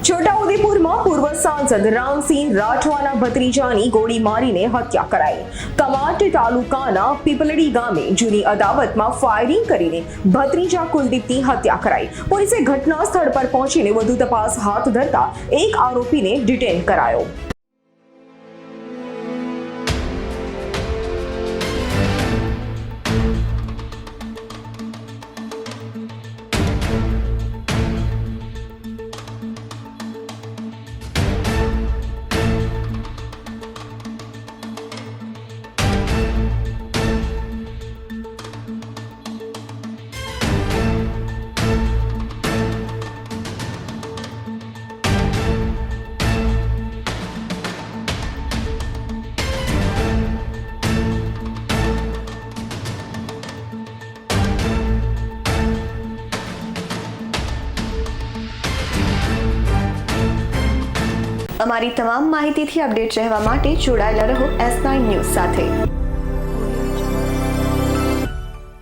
છોટાઉદેપુરમાં પૂર્વ સાંસદ રામસિંહ રાઠવાના ભત્રીજાની ગોળી મારીને હત્યા કરાઈ. કમાટ તાલુકાના પીપલડી ગામે જૂની અદાવતમાં ફાયરિંગ કરીને ભત્રીજા કુલદીપની હત્યા કરાઈ. પોલીસે ઘટના સ્થળ પર પહોંચીને વધુ તપાસ હાથ ધરતા એક આરોપીને ડિટેન કરાયો. અમારી તમામ માહિતીથી અપડેટ રહેવા માટે જોડાયેલા રહો S9 ન્યૂઝ સાથે.